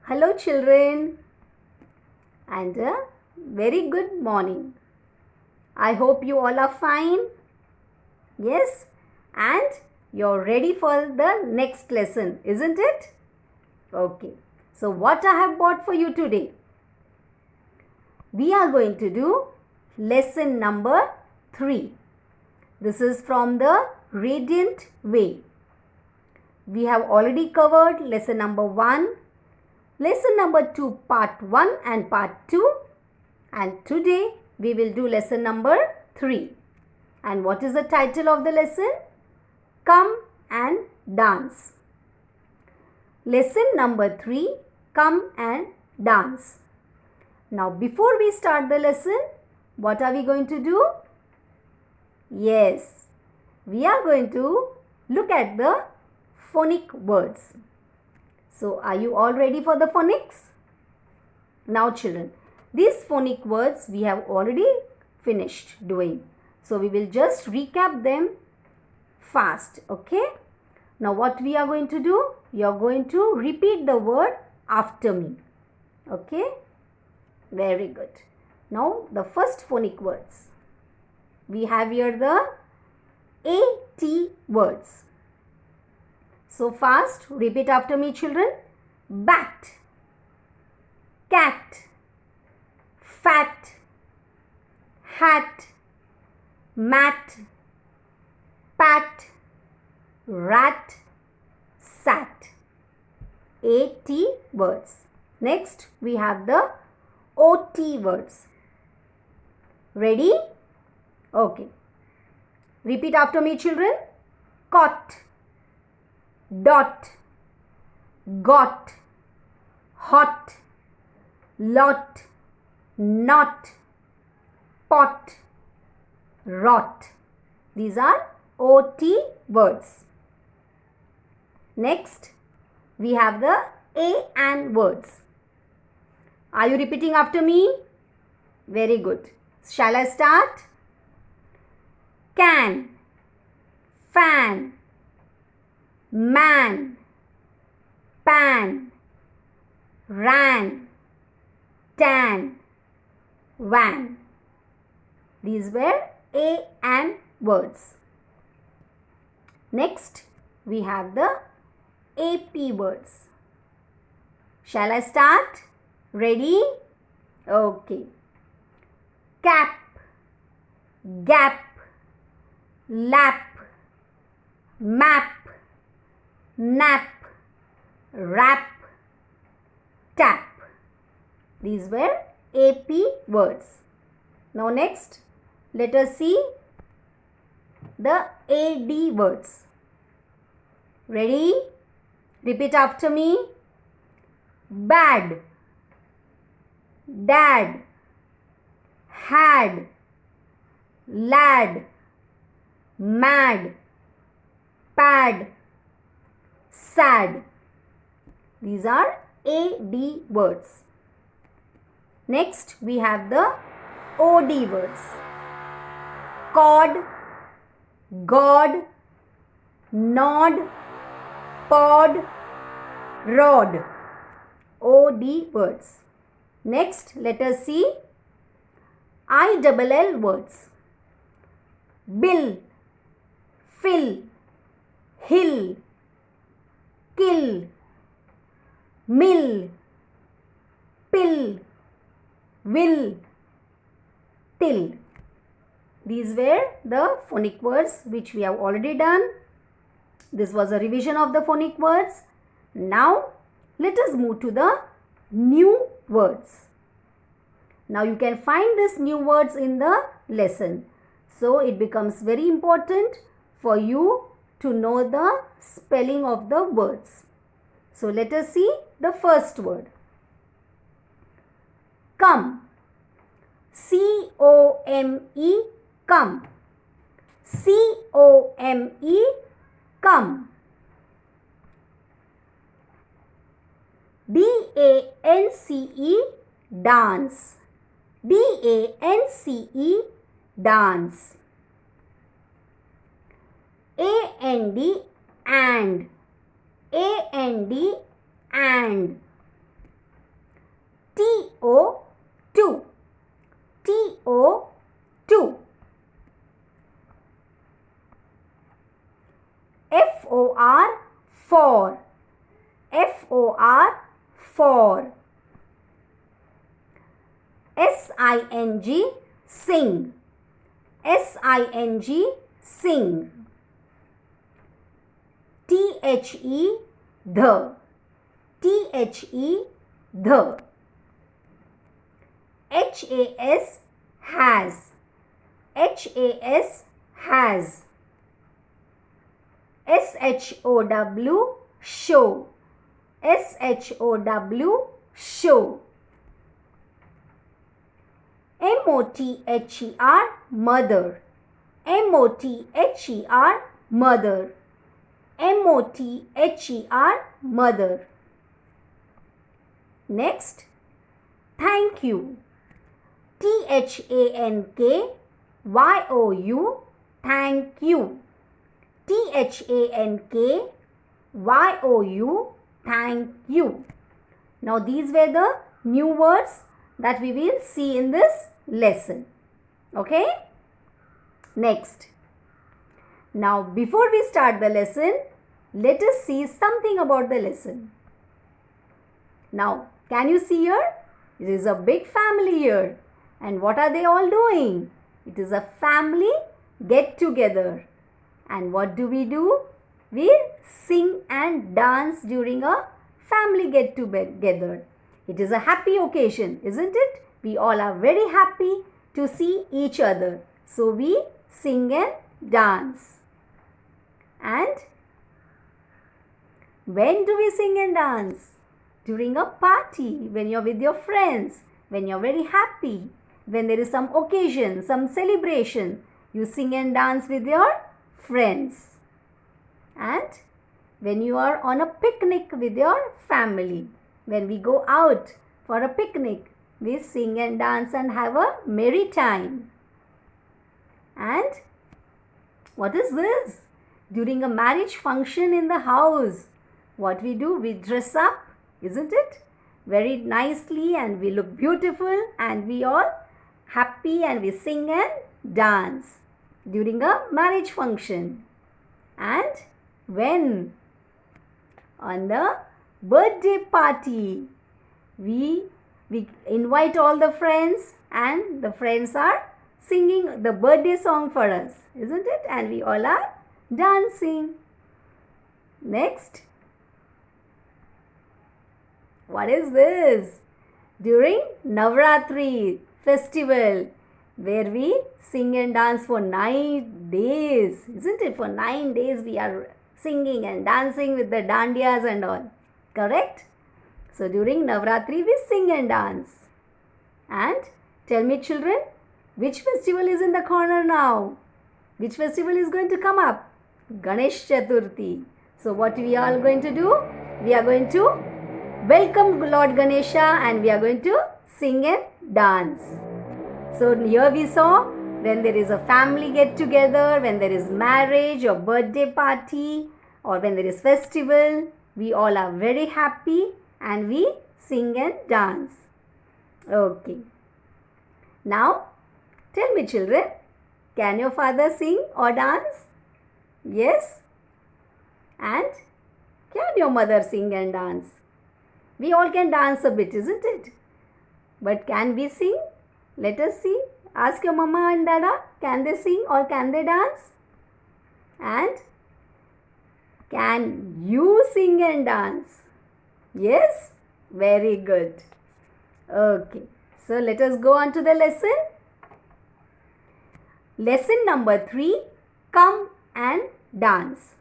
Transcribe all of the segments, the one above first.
Hello children and a very good morning. I hope you all are fine. Yes, and you're ready for the next lesson, isn't it? Okay, so what I have bought for you today? We are going to do lesson number 3. This is from the Radiant Way. We have already covered lesson number 1, lesson number 2 part 1 and part 2, and today we will do lesson number 3. And what is the title of the lesson? Come and Dance. Lesson number 3, Come and Dance. Now before we start the lesson, what are we going to do? Yes, we are going to look at the phonic words. So are you all ready for the phonics? Now children, these phonic words we have already finished doing. So we will just recap them fast, okay? Now what we are going to do? You are going to repeat the word after me, okay? Very good. Now the first phonic words. We have here the AT words. So fast, repeat after me children. Bat, cat, fat, hat, mat, pat, rat, sat. AT words. Next we have the OT words. Ready? Okay. Repeat after me children. Cot, dot, got, hot, lot, not, pot, rot. These are OT words. Next, we have the A and words. Are you repeating after me? Very good. Shall I start? Can, fan, man, pan, ran, tan, van. These were A and words. Next, we have the AP words. Shall I start? Ready? Okay. Cap, gap, lap, map, nap, rap, tap. These were AP words. Now next, let us see the AD words. Ready? Repeat after me. Bad, dad, had, lad, mad, pad, sad. These are AD words. Next we have the OD words. Cod, God, nod, pod, rod. OD words. Next let us see ILL words. Bill, fill, hill, kill, mill, pill, will, till. These were the phonic words which we have already done. This was a revision of the phonic words. Now let us move to the new words. Now you can find these new words in the lesson. So it becomes very important for you to know the spelling of the words. So let us see the first word. Come. C-O-M-E, come. C-O-M-E, come. D-A-N-C-E, dance. D-A-N-C-E, dance. A-N-D, and. A-N-D, and. T-O-2. T-O-2. F-O-R, for. F-O-R, for. S-I-N-G, sing. S-I-N-G, sing. T-H-E, the. T-H-E, the. H-A-S, has. H-A-S, has. S-H-O-W, show. S-H-O-W, show. M-O-T-H-E-R, mother. M-O-T-H-E-R, mother. M-O-T-H-E-R, mother. Next, thank you. T-H-A-N-K-Y-O-U, thank you. T-H-A-N-K-Y-O-U, thank you. Now these were the new words that we will see in this lesson. Okay? Next. Now before we start the lesson, let us see something about the lesson. Now, can you see here? It is a big family here. And what are they all doing? It is a family get together. And what do? We sing and dance during a family get together. It is a happy occasion, isn't it? We all are very happy to see each other. So we sing and dance. And when do we sing and dance? During a party, when you're with your friends, when you're very happy, when there is some occasion, some celebration, you sing and dance with your friends. And when you are on a picnic with your family, when we go out for a picnic, we sing and dance and have a merry time. And what is this? During a marriage function in the house, what we do? We dress up, isn't it? Very nicely, and we look beautiful, and we all happy, and we sing and dance during a marriage function. And when? On the birthday party, we invite all the friends, and the friends are singing the birthday song for us, isn't it? And we all are dancing. Next, what is this? During Navratri festival, where we sing and dance for 9 days, isn't it? For 9 days we are singing and dancing with the dandiyas and all, correct? So during Navratri we sing and dance. And tell me children, which festival is in the corner now? Which festival is going to come up? Ganesh Chaturthi. So what we are going to do? We are going to welcome Lord Ganesha, and we are going to sing and dance. So here we saw, when there is a family get together, when there is marriage or birthday party, or when there is festival, we all are very happy and we sing and dance. Okay. Now, tell me children, can your father sing or dance? Yes? And can your mother sing and dance? We all can dance a bit, isn't it? But can we sing? Let us see. Ask your mama and dada, can they sing or can they dance? And can you sing and dance? Yes? Very good. Okay. So let us go on to the lesson. Lesson number 3, come and dance.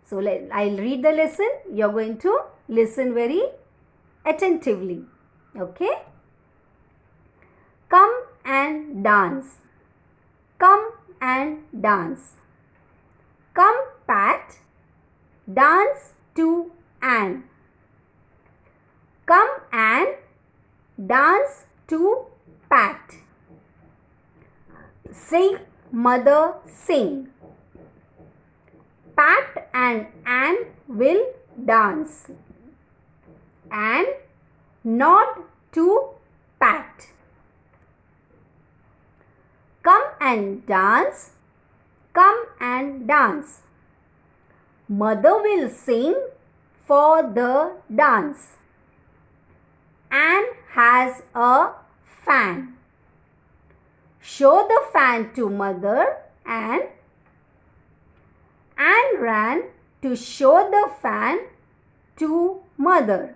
So I'll read the lesson. You're going to listen very attentively. Okay? Come and dance. Come and dance. Come, Pat. Dance to Anne. Come and dance to Pat. Sing, mother, sing. Pat and Anne will dance. Anne, nod to pat. Come and dance, come and dance. Mother will sing for the dance. Anne has a fan. Show the fan to mother and Anne ran to show the fan to mother.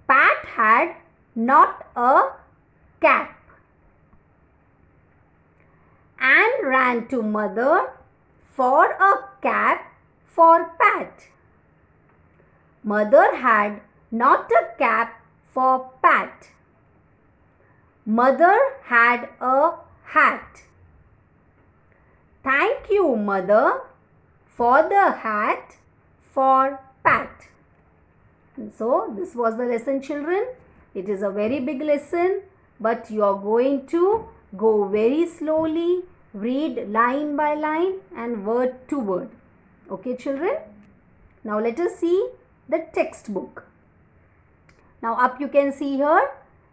Pat had not a cap. Anne ran to mother for a cap for Pat. Mother had not a cap for Pat. Mother had a hat. Thank you, Mother, for the hat for Pat. And so, this was the lesson, children. It is a very big lesson, but you are going to go very slowly, read line by line and word to word. Okay, children? Now, let us see the textbook. Now, up you can see here,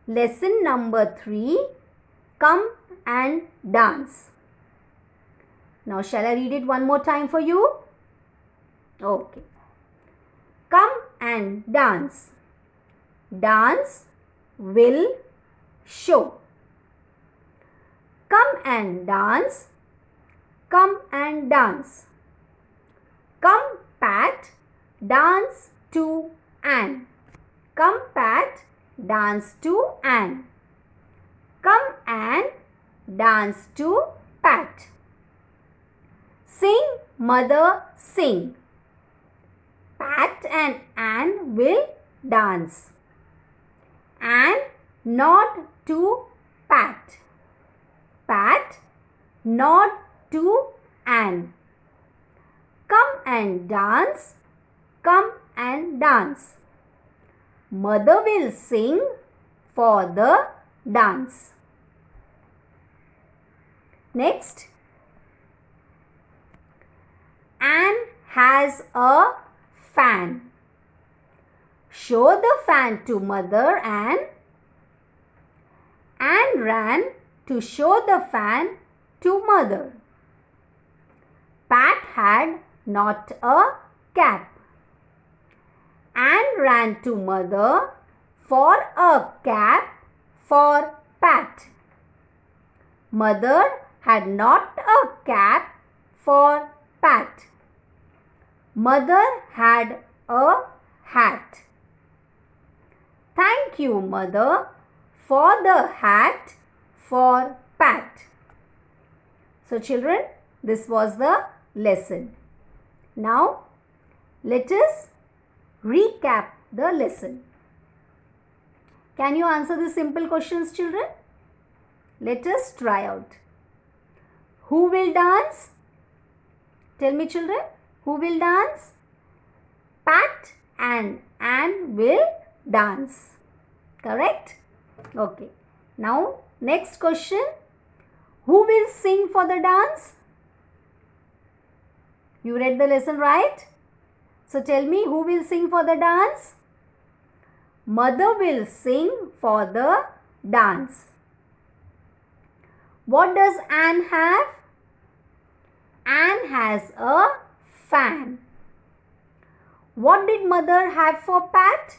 lesson number 3, come and dance. Now, shall I read it one more time for you? Okay. Come and dance. Dance will show. Come and dance. Come and dance. Come, Pat, dance to Anne. Come, Pat, dance to Anne. Come, Anne, dance to Pat. Sing, mother, sing. Pat and Anne will dance. Anne nod to Pat. Pat nod to Anne. Come and dance. Come and dance. Mother will sing for the dance. Next. Anne has a fan. Show the fan to mother and Anne ran to show the fan to mother. Pat had not a cap. Anne ran to mother for a cap for Pat. Mother had not a cap for Pat. Mother had a hat. Thank you, Mother, for the hat for Pat. So, children, this was the lesson. Now, let us recap the lesson. Can you answer the simple questions, children? Let us try out. Who will dance? Tell me, children. Who will dance? Pat and Anne will dance. Correct? Okay. Now, next question. Who will sing for the dance? You read the lesson, right? So, tell me, who will sing for the dance? Mother will sing for the dance. What does Anne have? Anne has a fan. What did mother have for Pat?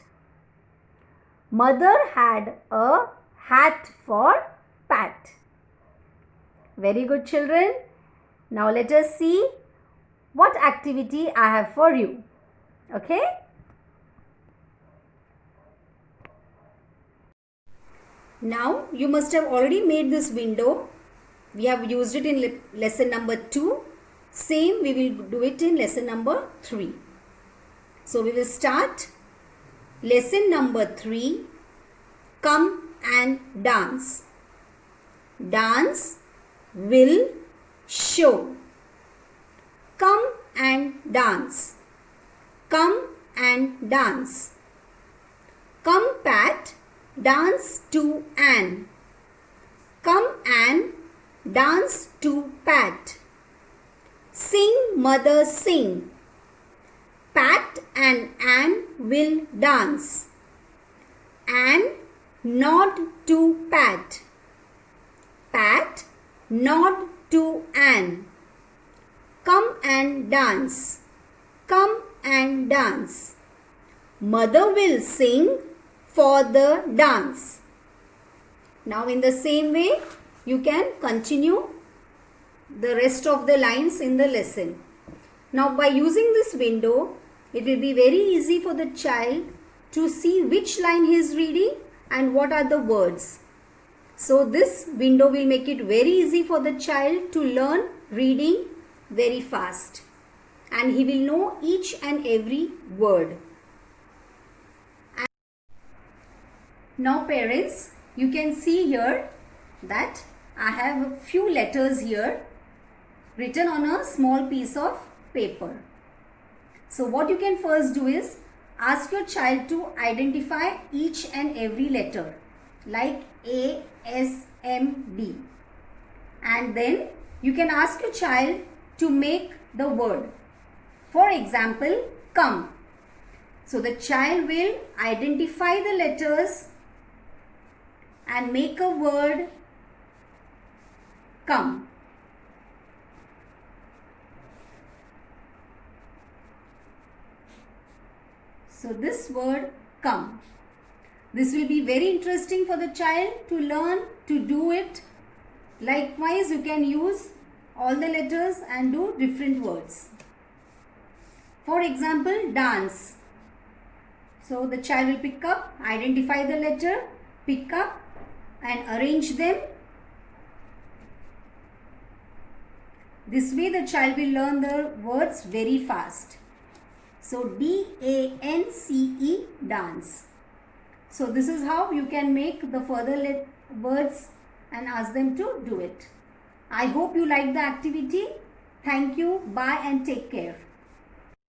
Mother had a hat for Pat. Very good, children. Now let us see what activity I have for you. Okay? Now you must have already made this window. We have used it in lesson number 2. Same we will do it in lesson number 3. So we will start lesson number 3. Come and dance. Dance will show. Come and dance. Come and dance. Come, Pat, dance to Anne. Come, Anne, dance to Pat. Sing, mother, sing. Pat and Anne will dance. An, nod to pat. Pat, nod to an. Come and dance. Come and dance. Mother will sing for the dance. Now in the same way, you can continue the rest of the lines in the lesson. Now by using this window, it will be very easy for the child to see which line he is reading and what are the words. So this window will make it very easy for the child to learn reading very fast. And he will know each and every word. Now parents, you can see here that I have a few letters here written on a small piece of paper. So what you can first do is ask your child to identify each and every letter like A, S, M, D. And then you can ask your child to make the word. For example, come. So the child will identify the letters and make a word come. So this word come. This will be very interesting for the child to learn to do it. Likewise, you can use all the letters and do different words. For example, dance. So the child will pick up, identify the letter, pick up and arrange them. This way the child will learn the words very fast. So D-A-N-C-E, dance. So this is how you can make the further words and ask them to do it. I hope you like the activity. Thank you. Bye and take care.